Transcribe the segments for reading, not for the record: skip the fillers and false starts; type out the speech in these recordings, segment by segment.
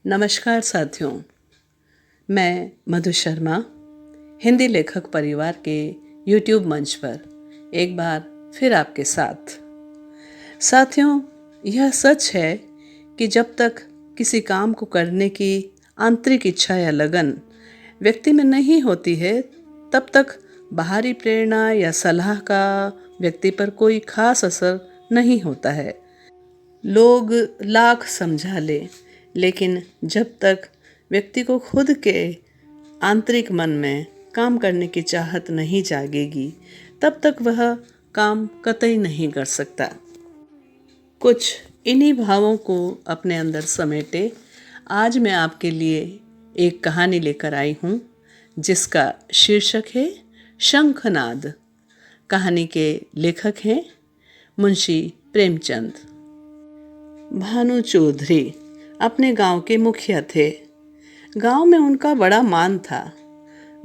नमस्कार साथियों, मैं मधु शर्मा हिंदी लेखक परिवार के YouTube मंच पर एक बार फिर आपके साथ। साथियों, यह सच है कि जब तक किसी काम को करने की आंतरिक इच्छा या लगन व्यक्ति में नहीं होती है, तब तक बाहरी प्रेरणा या सलाह का व्यक्ति पर कोई खास असर नहीं होता है। लोग लाख समझा ले, लेकिन जब तक व्यक्ति को खुद के आंतरिक मन में काम करने की चाहत नहीं जागेगी, तब तक वह काम कतई नहीं कर सकता। कुछ इन्हीं भावों को अपने अंदर समेटे आज मैं आपके लिए एक कहानी लेकर आई हूँ, जिसका शीर्षक है शंखनाद। कहानी के लेखक हैं मुंशी प्रेमचंद। भानु चौधरी अपने गांव के मुखिया थे। गांव में उनका बड़ा मान था।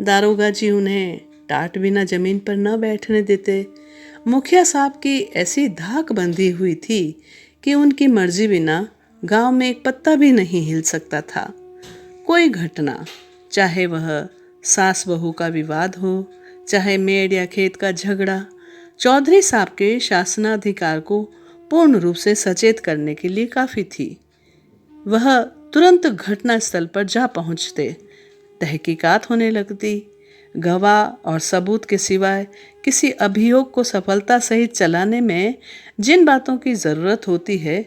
दारोगा जी उन्हें टाट बिना जमीन पर न बैठने देते। मुखिया साहब की ऐसी धाक बंधी हुई थी कि उनकी मर्जी बिना गांव में एक पत्ता भी नहीं हिल सकता था। कोई घटना, चाहे वह सास बहू का विवाद हो, चाहे मेड़ या खेत का झगड़ा, चौधरी साहब के शासनाधिकार को पूर्ण रूप से सचेत करने के लिए काफी थी। वह तुरंत घटनास्थल पर जा पहुंचते। तहकीकात होने लगती। गवाह और सबूत के सिवाय किसी अभियोग को सफलता सहित चलाने में जिन बातों की ज़रूरत होती है,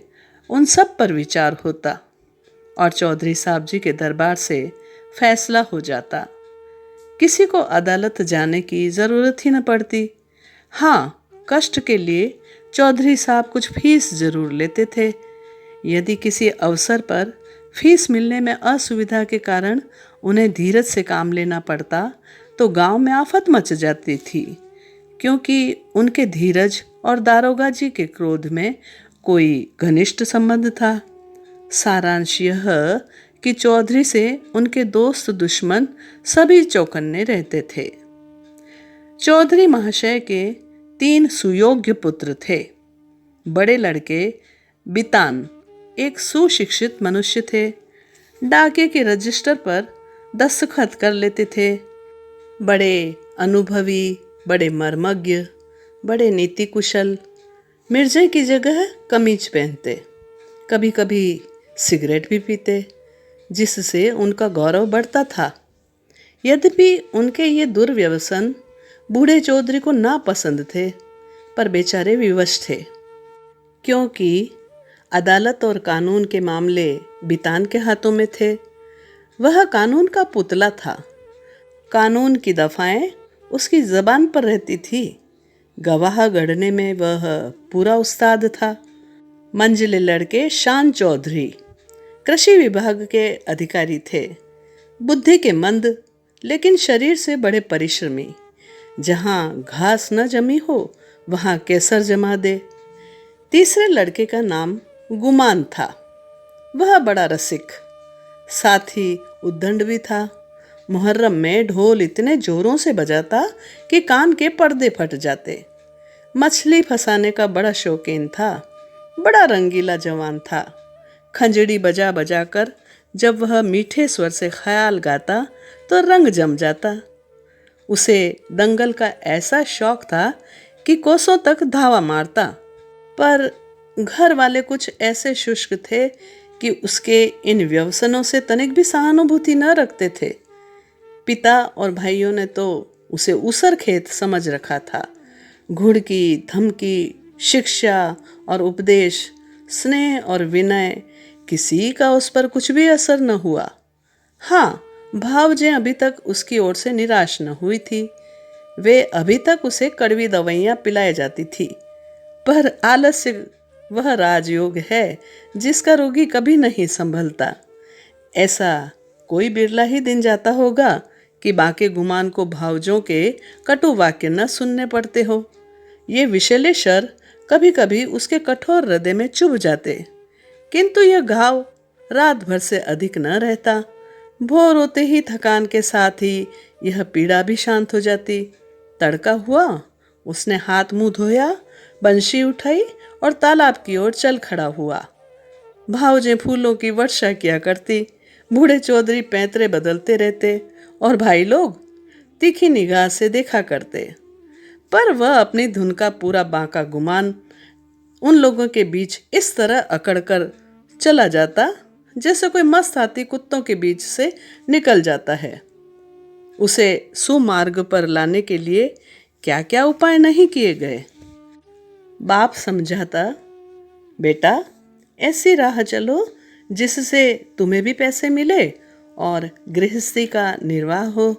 उन सब पर विचार होता और चौधरी साहब जी के दरबार से फैसला हो जाता। किसी को अदालत जाने की ज़रूरत ही न पड़ती। हाँ, कष्ट के लिए चौधरी साहब कुछ फीस जरूर लेते थे। यदि किसी अवसर पर फीस मिलने में असुविधा के कारण उन्हें धीरज से काम लेना पड़ता, तो गांव में आफत मच जाती थी, क्योंकि उनके धीरज और दारोगा जी के क्रोध में कोई घनिष्ठ संबंध था। सारांश यह कि चौधरी से उनके दोस्त दुश्मन सभी चौकन्ने रहते थे। चौधरी महाशय के 3 सुयोग्य पुत्र थे। बड़े लड़के बितान एक सुशिक्षित मनुष्य थे। डाके के रजिस्टर पर दस्तखत कर लेते थे। बड़े अनुभवी, बड़े मर्मज्ञ, बड़े नीति कुशल। मिर्जे की जगह कमीज पहनते, कभी कभी सिगरेट भी पीते, जिससे उनका गौरव बढ़ता था। यद्यपि उनके ये दुर्व्यसन बूढ़े चौधरी को नापसंद थे, पर बेचारे विवश थे, क्योंकि अदालत और कानून के मामले बितान के हाथों में थे। वह कानून का पुतला था। कानून की दफाएं उसकी जबान पर रहती थी। गवाह गढ़ने में वह पूरा उस्ताद था। मंझले लड़के शान चौधरी कृषि विभाग के अधिकारी थे। बुद्धि के मंद, लेकिन शरीर से बड़े परिश्रमी। जहाँ घास न जमी हो, वहाँ केसर जमा दे। तीसरे लड़के का नाम गुमान था। वह बड़ा रसिक, साथ ही उद्दंड भी था। मुहर्रम में ढोल इतने जोरों से बजाता कि कान के पर्दे फट जाते। मछली फंसाने का बड़ा शौकीन था। बड़ा रंगीला जवान था। खंजड़ी बजा बजा कर जब वह मीठे स्वर से ख्याल गाता तो रंग जम जाता। उसे दंगल का ऐसा शौक था कि कोसों तक धावा मारता। पर घर वाले कुछ ऐसे शुष्क थे कि उसके इन व्यसनों से तनिक भी सहानुभूति न रखते थे। पिता और भाइयों ने तो उसे ऊसर खेत समझ रखा था। घुड़की, धमकी, शिक्षा और उपदेश, स्नेह और विनय, किसी का उस पर कुछ भी असर न हुआ। हाँ, भावजें अभी तक उसकी ओर से निराश न हुई थी। वे अभी तक उसे कड़वी दवाइयाँ पिलाई जाती थी। पर आलस्य वह राजयोग है जिसका रोगी कभी नहीं संभलता। ऐसा कोई बिरला ही दिन जाता होगा कि बाके गुमान को भावजों के कटु वाक्य न सुनने पड़ते हो। ये विषैले शर कभी कभी उसके कठोर हृदय में चुभ जाते, किंतु यह घाव रात भर से अधिक न रहता। भोर होते ही थकान के साथ ही यह पीड़ा भी शांत हो जाती। तड़का हुआ, उसने हाथ मुंह धोया, बंशी उठाई और तालाब की ओर चल खड़ा हुआ। भावजें फूलों की वर्षा किया करती। बूढ़े चौधरी पैंतरे बदलते रहते और भाई लोग तीखी निगाह से देखा करते। पर वह अपनी धुन का पूरा बांका गुमान उन लोगों के बीच इस तरह अकड़कर चला जाता जैसे कोई मस्त हाथी कुत्तों के बीच से निकल जाता है। उसे सुमार्ग पर लाने के लिए क्या क्या उपाय नहीं किए गए। बाप समझाता, बेटा ऐसी राह चलो जिससे तुम्हें भी पैसे मिले और गृहस्थी का निर्वाह हो।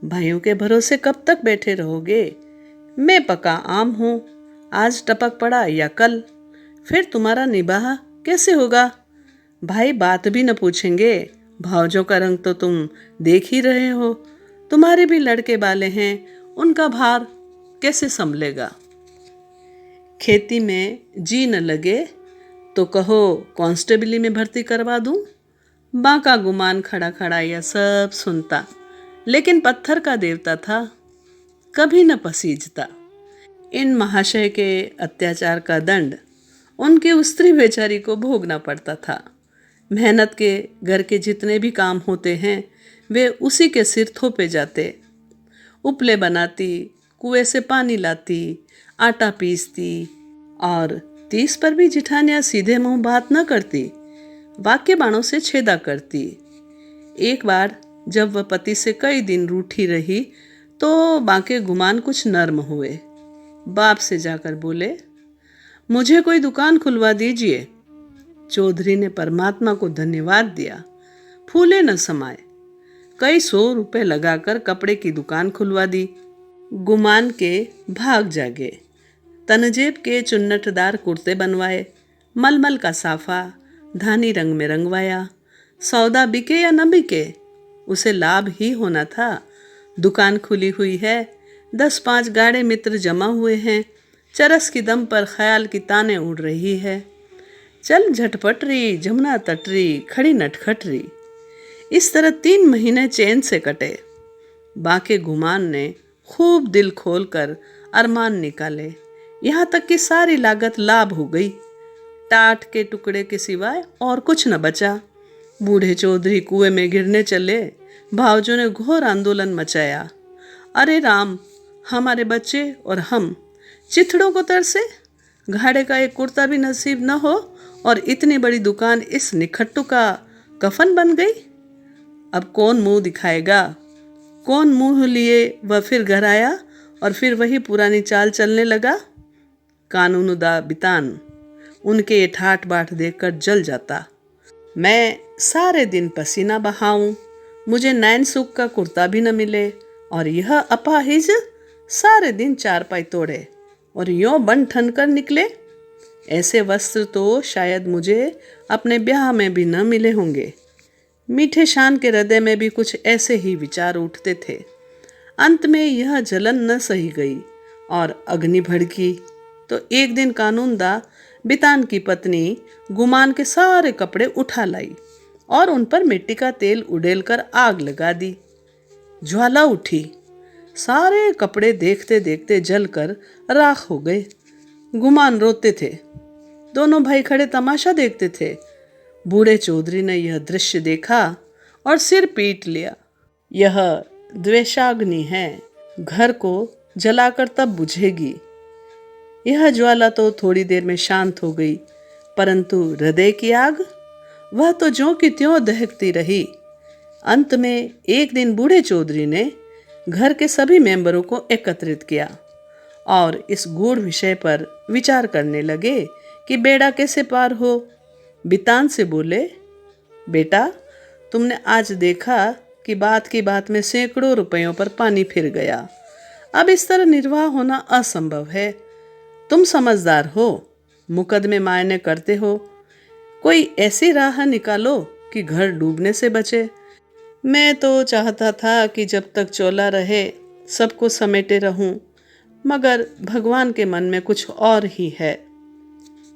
भाइयों के भरोसे कब तक बैठे रहोगे? मैं पका आम हूँ, आज टपक पड़ा या कल, फिर तुम्हारा निबाह कैसे होगा? भाई बात भी न पूछेंगे। भावजों का रंग तो तुम देख ही रहे हो। तुम्हारे भी लड़के वाले हैं, उनका भार कैसे संभलेगा? खेती में जी न लगे तो कहो कांस्टेबली में भर्ती करवा दूं। बांका गुमान खड़ा खड़ा यह सब सुनता, लेकिन पत्थर का देवता था, कभी न पसीजता। इन महाशय के अत्याचार का दंड उनकी उस स्त्री बेचारी को भोगना पड़ता था। मेहनत के घर के जितने भी काम होते हैं वे उसी के सिर थोपे जाते। उपले बनाती, कुएं से पानी लाती, आटा पीसती और 30 पर भी जिठानियाँ सीधे मुंह बात न करती, वाक्य बाणों से छेदा करती। एक बार जब वह पति से कई दिन रूठी रही तो बांके गुमान कुछ नर्म हुए। बाप से जाकर बोले, मुझे कोई दुकान खुलवा दीजिए। चौधरी ने परमात्मा को धन्यवाद दिया, फूले न समाए। कई 100 रुपए लगाकर कपड़े की दुकान खुलवा दी। गुमान के भाग जागे। तनजेब के चुन्नटदार कुर्ते बनवाए, मलमल का साफा धानी रंग में रंगवाया। सौदा बिके या न बिके, उसे लाभ ही होना था। दुकान खुली हुई है, 10-5 गाढ़े मित्र जमा हुए हैं। चरस की दम पर ख्याल की ताने उड़ रही है। चल झटपटरी जमुना तटरी खड़ी नटखटरी। इस तरह 3 महीने चैन से कटे। बांके गुमान ने खूब दिल खोलकर अरमान निकाले, यहाँ तक कि सारी लागत लाभ हो गई। टाट के टुकड़े के सिवाय और कुछ न बचा। बूढ़े चौधरी कुएं में गिरने चले। भावजों ने घोर आंदोलन मचाया। अरे राम, हमारे बच्चे और हम चिथड़ों को तरसे। घाड़े का एक कुर्ता भी नसीब न हो और इतनी बड़ी दुकान इस निखट्टू का कफन बन गई। अब कौन मुंह दिखाएगा? कौन मुंह लिए वह फिर घर आया और फिर वही पुरानी चाल चलने लगा। कानूनुदा बितान उनके ये ठाट बाट देखकर जल जाता। मैं सारे दिन पसीना बहाऊं, मुझे नैन सुख का कुर्ता भी न मिले और यह अपाहिज सारे दिन चारपाई तोड़े और यों बन ठन कर निकले। ऐसे वस्त्र तो शायद मुझे अपने ब्याह में भी न मिले होंगे। मीठे शान के हृदय में भी कुछ ऐसे ही विचार उठते थे। अंत में यह जलन न सही गई और अग्नि भड़की तो एक दिन कानूनदा बितान की पत्नी गुमान के सारे कपड़े उठा लाई और उन पर मिट्टी का तेल उड़ेलकर आग लगा दी। ज्वाला उठी, सारे कपड़े देखते देखते जलकर राख हो गए। गुमान रोते थे, दोनों भाई खड़े तमाशा देखते थे। बूढ़े चौधरी ने यह दृश्य देखा और सिर पीट लिया। यह द्वेषाग्नि है, घर को जलाकर तब बुझेगी। यह ज्वाला तो थोड़ी देर में शांत हो गई, परंतु हृदय की आग, वह तो ज्यों की त्यों दहकती रही। अंत में एक दिन बूढ़े चौधरी ने घर के सभी मेंबरों को एकत्रित किया और इस गूढ़ विषय पर विचार करने लगे कि बेड़ा कैसे पार हो। बितान से बोले, बेटा तुमने आज देखा कि बात की बात में सैकड़ों रुपयों पर पानी फिर गया। अब इस तरह निर्वाह होना असंभव है। तुम समझदार हो, मुकदमे मायने करते हो, कोई ऐसी राह निकालो कि घर डूबने से बचे। मैं तो चाहता था कि जब तक चोला रहे सबको समेटे रहूं, मगर भगवान के मन में कुछ और ही है।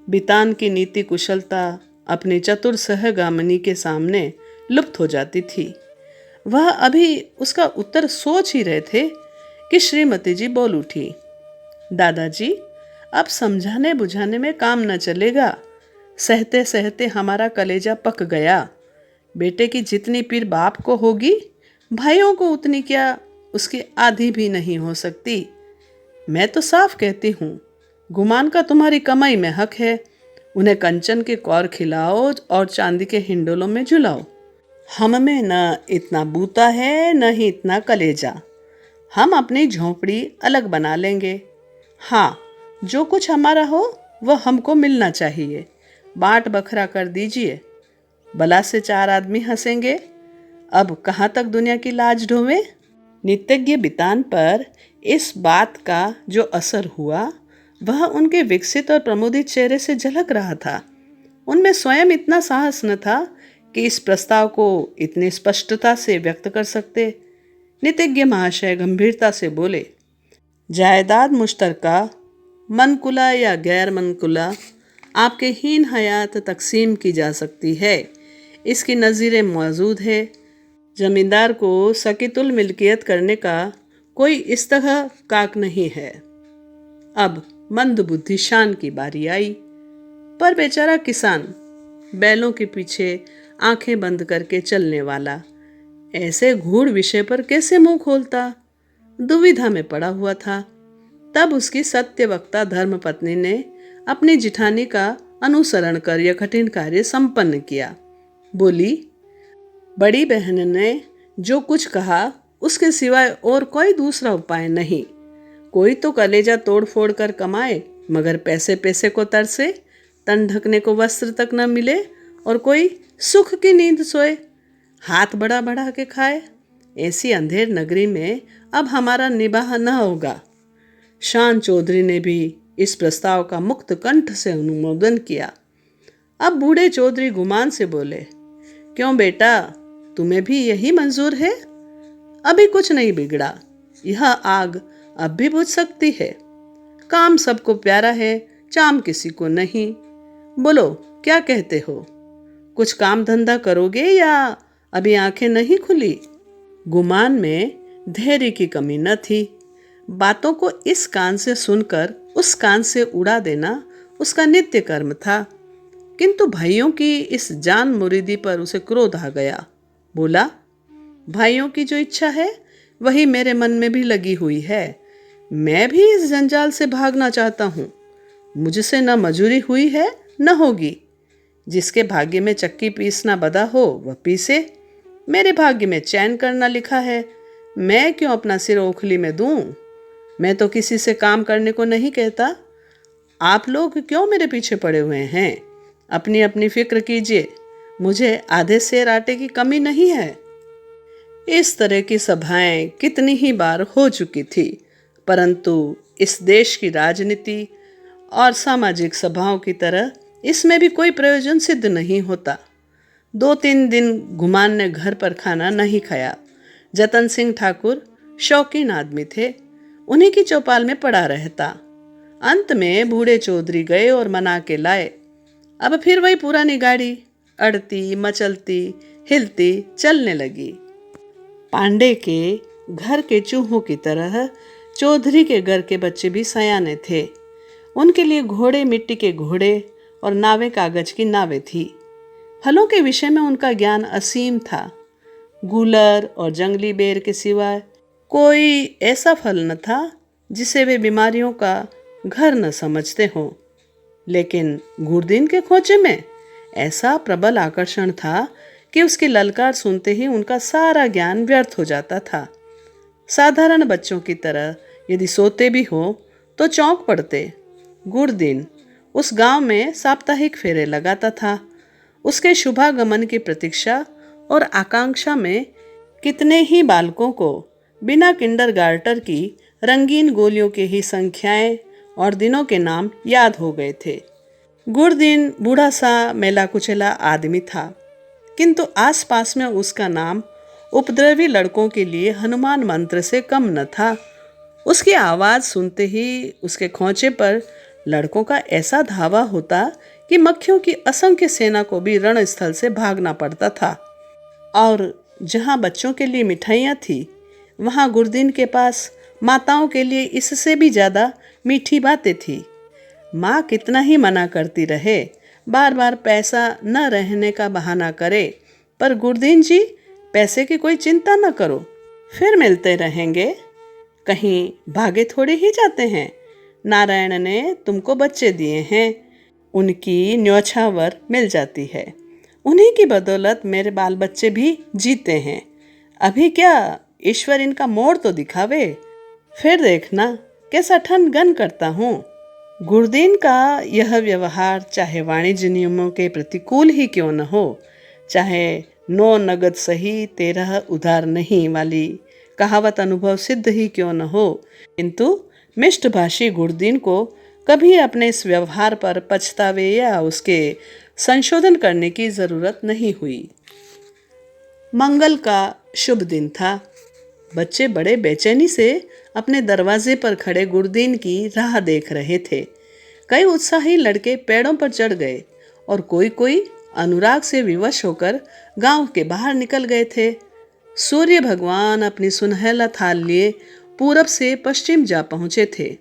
बितान की नीति कुशलता अपनी चतुर सहगामिनी के सामने लुप्त हो जाती थी। वह अभी उसका उत्तर सोच ही रहे थे कि श्रीमती जी बोल उठी, दादाजी अब समझाने बुझाने में काम न चलेगा। सहते सहते हमारा कलेजा पक गया। बेटे की जितनी पीर बाप को होगी, भाइयों को उतनी क्या उसकी आधी भी नहीं हो सकती। मैं तो साफ कहती हूँ, गुमान का तुम्हारी कमाई में हक है। उन्हें कंचन के कौर खिलाओ और चांदी के हिंडोलों में झुलाओ। हम में न इतना बूता है, न ही इतना कलेजा। हम अपनी झोंपड़ी अलग बना लेंगे। हाँ, जो कुछ हमारा हो वह हमको मिलना चाहिए। बांट बखरा कर दीजिए। भला से 4 आदमी हंसेंगे। अब कहाँ तक दुनिया की लाज ढोवे। नित्यज्ञ बितान पर इस बात का जो असर हुआ वह उनके विकसित और प्रमुदित चेहरे से झलक रहा था। उनमें स्वयं इतना साहस न था कि इस प्रस्ताव को इतनी स्पष्टता से व्यक्त कर सकते। नित्यज्ञ महाशय गंभीरता से बोले, जायदाद मुश्तरका, मनकुला या गैर मनकुला, आपके हीन हयात तकसीम की जा सकती है। इसकी नज़ीरें मौजूद है। जमींदार को सकीतुल मिल्कियत करने का कोई इस तरह काक नहीं है। अब मंद बुद्धि शान की बारी आई, पर बेचारा किसान, बैलों के पीछे आंखें बंद करके चलने वाला, ऐसे गूढ़ विषय पर कैसे मुंह खोलता, दुविधा में पड़ा हुआ था। तब उसकी सत्यवक्ता धर्मपत्नी ने अपनी जिठानी का अनुसरण कर यह कठिन कार्य संपन्न किया। बोली, बड़ी बहन ने जो कुछ कहा उसके सिवाय और कोई दूसरा उपाय नहीं। कोई तो कलेजा तोड़ फोड़ कर कमाए, मगर पैसे पैसे को तरसे, तन ढकने को वस्त्र तक न मिले, और कोई सुख की नींद सोए, हाथ बढ़ा बढ़ा के खाए। ऐसी अंधेर नगरी में अब हमारा निबाह न होगा। शान चौधरी ने भी इस प्रस्ताव का मुक्त कंठ से अनुमोदन किया। अब बूढ़े चौधरी गुमान से बोले, क्यों बेटा, तुम्हें भी यही मंजूर है? अभी कुछ नहीं बिगड़ा, यह आग अब भी बुझ सकती है। काम सबको प्यारा है, चाम किसी को नहीं। बोलो, क्या कहते हो? कुछ काम धंधा करोगे या अभी आंखें नहीं खुली? गुमान में धैर्य की कमी न थी। बातों को इस कान से सुनकर उस कान से उड़ा देना उसका नित्य कर्म था। किंतु भाइयों की इस जान मुरीदी पर उसे क्रोध आ गया। बोला, भाइयों की जो इच्छा है वही मेरे मन में भी लगी हुई है। मैं भी इस जंजाल से भागना चाहता हूँ। मुझसे न मजूरी हुई है न होगी। जिसके भाग्य में चक्की पीसना बदा हो वह पीसे। मेरे भाग्य में चैन करना लिखा है। मैं क्यों अपना सिर ओखली में दूं? मैं तो किसी से काम करने को नहीं कहता। आप लोग क्यों मेरे पीछे पड़े हुए हैं? अपनी अपनी फिक्र कीजिए। मुझे आधे सेर आटे की कमी नहीं है। इस तरह की सभाएं कितनी ही बार हो चुकी थी, परंतु इस देश की राजनीति और सामाजिक सभाओं की तरह इसमें भी कोई प्रयोजन सिद्ध नहीं होता। 2-3 दिन गुमान ने घर पर खाना नहीं खाया। जतन सिंह ठाकुर शौकीन आदमी थे, उन्हीं की चौपाल में पड़ा रहता। अंत में बूढ़े चौधरी गए और मना के लाए। अब फिर वही पुरानी गाड़ी अड़ती मचलती हिलती चलने लगी। पांडे के घर के चूहों की तरह चौधरी के घर के बच्चे भी सयाने थे। उनके लिए घोड़े मिट्टी के घोड़े और नावें कागज की नावें थी। फलों के विषय में उनका ज्ञान असीम था। गूलर और जंगली बेर के सिवाय कोई ऐसा फल न था जिसे वे बीमारियों का घर न समझते हों। लेकिन गुरदीन के खोचे में ऐसा प्रबल आकर्षण था कि उसकी ललकार सुनते ही उनका सारा ज्ञान व्यर्थ हो जाता था। साधारण बच्चों की तरह यदि सोते भी हो तो चौंक पड़ते। गुरदीन उस गांव में साप्ताहिक फेरे लगाता था। उसके शुभागमन की प्रतीक्षा और आकांक्षा में कितने ही बालकों को बिना किंडरगार्टर की रंगीन गोलियों की ही संख्याएं और दिनों के नाम याद हो गए थे। गुरदीन बूढ़ा सा मेला कुचेला आदमी था, किंतु आसपास में उसका नाम उपद्रवी लड़कों के लिए हनुमान मंत्र से कम न था। उसकी आवाज़ सुनते ही उसके खोंचे पर लड़कों का ऐसा धावा होता कि मक्खियों की असंख्य सेना को भी रणस्थल से भागना पड़ता था। और जहाँ बच्चों के लिए मिठाइयाँ थी, वहाँ गुरदीन के पास माताओं के लिए इससे भी ज़्यादा मीठी बातें थी। माँ कितना ही मना करती रहे, बार बार पैसा न रहने का बहाना करे, पर गुरदीन जी, पैसे की कोई चिंता न करो, फिर मिलते रहेंगे। कहीं भागे थोड़े ही जाते हैं। नारायण ने तुमको बच्चे दिए हैं, उनकी न्योछावर मिल जाती है। उन्हीं की बदौलत मेरे बाल बच्चे भी जीते हैं। अभी क्या ईश्वर इनका मोड़ तो दिखावे, फिर देखना कैसा ठन गन करता हूँ। गुरदीन का यह व्यवहार चाहे वाणिज्य नियमों के प्रतिकूल ही क्यों न हो, चाहे 9 नगद सही 13 उधार नहीं वाली कहावत अनुभव सिद्ध ही क्यों न हो, किंतु मिष्टभाषी गुरदीन को कभी अपने इस व्यवहार पर पछतावे या उसके संशोधन करने की जरूरत नहीं हुई। मंगल का शुभ दिन था। बच्चे बड़े बेचैनी से अपने दरवाजे पर खड़े गुरदीन की राह देख रहे थे। कई उत्साही लड़के पेड़ों पर चढ़ गए और कोई कोई अनुराग से विवश होकर गांव के बाहर निकल गए थे। सूर्य भगवान अपनी सुनहला थाल लिए पूरब से पश्चिम जा पहुंचे थे।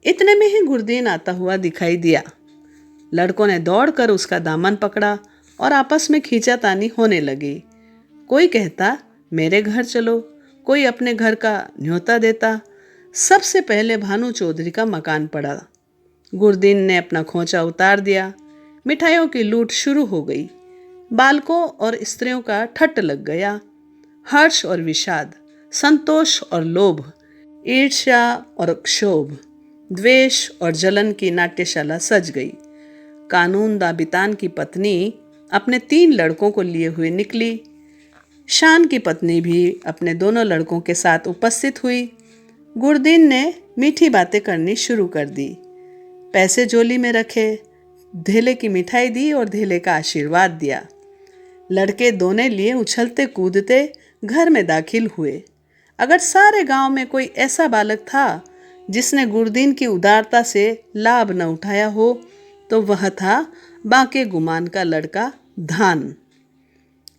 इतने में ही गुरदीन आता हुआ दिखाई दिया। लड़कों ने दौड़कर उसका दामन पकड़ा और आपस में खींचातानी होने लगी। कोई कहता मेरे घर चलो, कोई अपने घर का न्योता देता। सबसे पहले भानु चौधरी का मकान पड़ा। गुरदीन ने अपना खोंचा उतार दिया। मिठाइयों की लूट शुरू हो गई। बालकों और स्त्रियों का ठट्ट लग गया। हर्ष और विषाद, संतोष और लोभ, ईर्ष्या और क्षोभ, द्वेष और जलन की नाट्यशाला सज गई। कानून दाबितान की पत्नी अपने 3 लड़कों को लिए हुए निकली। शान की पत्नी भी अपने दोनों लड़कों के साथ उपस्थित हुई। गुरदीन ने मीठी बातें करनी शुरू कर दी। पैसे झोली में रखे, धेले की मिठाई दी और धेले का आशीर्वाद दिया। लड़के दोने लिए उछलते कूदते घर में दाखिल हुए। अगर सारे गांव में कोई ऐसा बालक था जिसने गुरदीन की उदारता से लाभ न उठाया हो, तो वह था बांके गुमान का लड़का धान।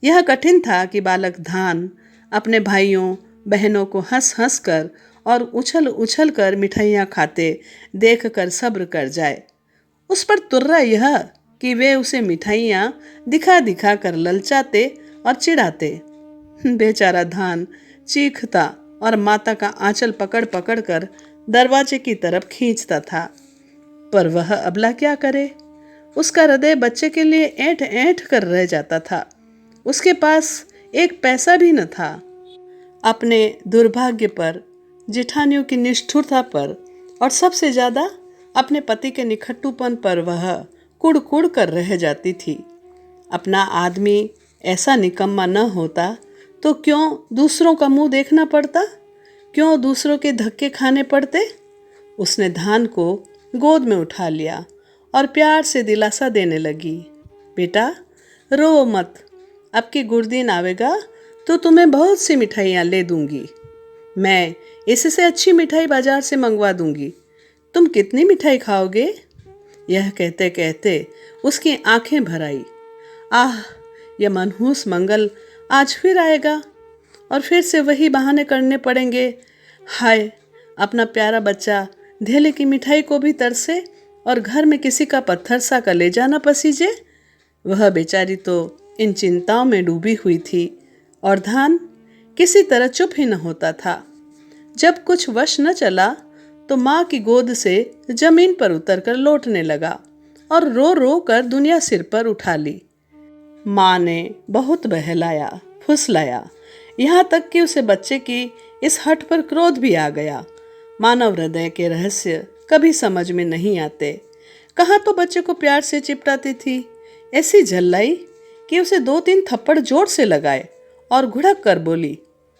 यह कठिन था कि बालक धान अपने भाइयों बहनों को हंस हंस कर और उछल उछल कर मिठाइयाँ खाते देख कर सब्र कर जाए। उस पर तुर्रा यह कि वे उसे मिठाइयाँ दिखा दिखा कर ललचाते और चिढ़ाते। बेचारा धान चीखता और माता का आंचल पकड़ पकड़ कर दरवाजे की तरफ खींचता था। पर वह अबला क्या करे। उसका हृदय बच्चे के लिए ऐंठ ऐंठ कर रह जाता था। उसके पास एक पैसा भी न था। अपने दुर्भाग्य पर, जिठानियों की निष्ठुरता पर और सबसे ज्यादा अपने पति के निखट्टूपन पर वह कुड़ कुड़ कर रह जाती थी। अपना आदमी ऐसा निकम्मा न होता तो क्यों दूसरों का मुंह देखना पड़ता, क्यों दूसरों के धक्के खाने पड़ते। उसने धान को गोद में उठा लिया और प्यार से दिलासा देने लगी, बेटा रो मत, अब की गुरदीन आवेगा तो तुम्हें बहुत सी मिठाइयाँ ले दूंगी। मैं इससे अच्छी मिठाई बाजार से मंगवा दूंगी। तुम कितनी मिठाई खाओगे? यह कहते कहते उसकी आंखें भर आई। आह, यह मनहूस मंगल आज फिर आएगा और फिर से वही बहाने करने पड़ेंगे। हाय, अपना प्यारा बच्चा धेले की मिठाई को भी तरसे और घर में किसी का पत्थर सा कलेजा न पसीजे। वह बेचारी तो इन चिंताओं में डूबी हुई थी और धान किसी तरह चुप ही न होता था। जब कुछ वश न चला तो माँ की गोद से जमीन पर उतरकर लौटने लगा और रो रो कर दुनिया सिर पर उठा ली। माँ ने बहुत बहलाया फुसलाया, यहाँ तक कि उसे बच्चे की इस हठ पर क्रोध भी आ गया। मानव हृदय के रहस्य कभी समझ में नहीं आते। कहाँ तो बच्चे को प्यार से चिपटाती थी, ऐसी झल्लाई कि उसे 2-3 थप्पड़ जोर से लगाए और घुड़क कर बोली,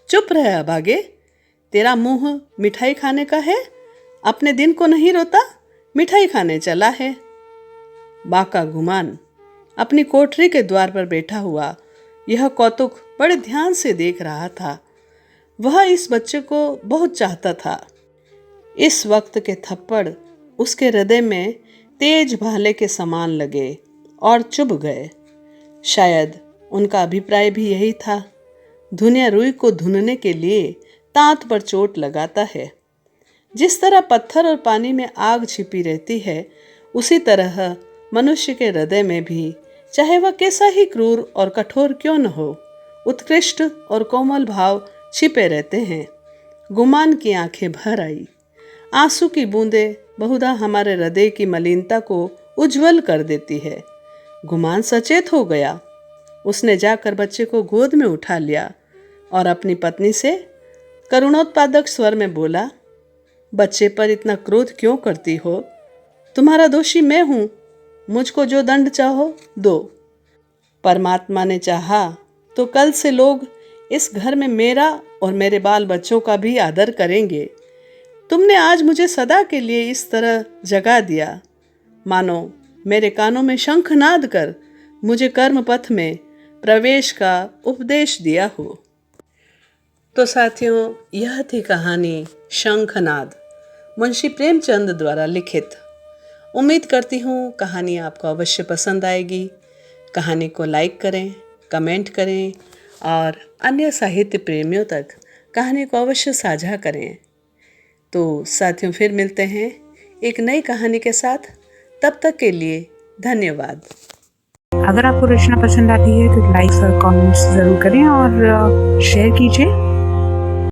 चुप रह अभागे, तेरा मुंह मिठाई खाने का है, अपने दिन को नहीं रोता, मिठाई खाने चला है। बाका गुमान अपनी कोठरी के द्वार पर बैठा हुआ यह कौतुक बड़े ध्यान से देख रहा था। वह इस बच्चे को बहुत चाहता था। इस वक्त के थप्पड़ उसके हृदय में तेज भाले के समान लगे और चुभ गए। शायद उनका अभिप्राय भी यही था। धुनिया रुई को धुनने के लिए तांत पर चोट लगाता है। जिस तरह पत्थर और पानी में आग छिपी रहती है, उसी तरह मनुष्य के हृदय में भी चाहे वह कैसा ही क्रूर और कठोर क्यों न हो, उत्कृष्ट और कोमल भाव छिपे रहते हैं। गुमान की आंखें भर आई। आंसू की बूंदें बहुधा हमारे हृदय की मलिनता को उज्जवल कर देती है। गुमान सचेत हो गया। उसने जाकर बच्चे को गोद में उठा लिया और अपनी पत्नी से करुणोत्पादक स्वर में बोला, बच्चे पर इतना क्रोध क्यों करती हो? तुम्हारा दोषी मैं हूं। मुझको जो दंड चाहो दो। परमात्मा ने चाहा तो कल से लोग इस घर में मेरा और मेरे बाल बच्चों का भी आदर करेंगे। तुमने आज मुझे सदा के लिए इस तरह जगा दिया, मानो मेरे कानों में शंखनाद कर मुझे कर्म पथ में प्रवेश का उपदेश दिया हो। तो साथियों, यह थी कहानी शंखनाद, मुंशी प्रेमचंद द्वारा लिखित। उम्मीद करती हूँ कहानी आपको अवश्य पसंद आएगी। कहानी को लाइक करें, कमेंट करें और अन्य साहित्य प्रेमियों तक कहानी को अवश्य साझा करें। तो साथियों, फिर मिलते हैं एक नई कहानी के साथ। तब तक के लिए धन्यवाद। अगर आपको रचना पसंद आती है तो लाइक और कमेंट्स ज़रूर करें और शेयर कीजिए।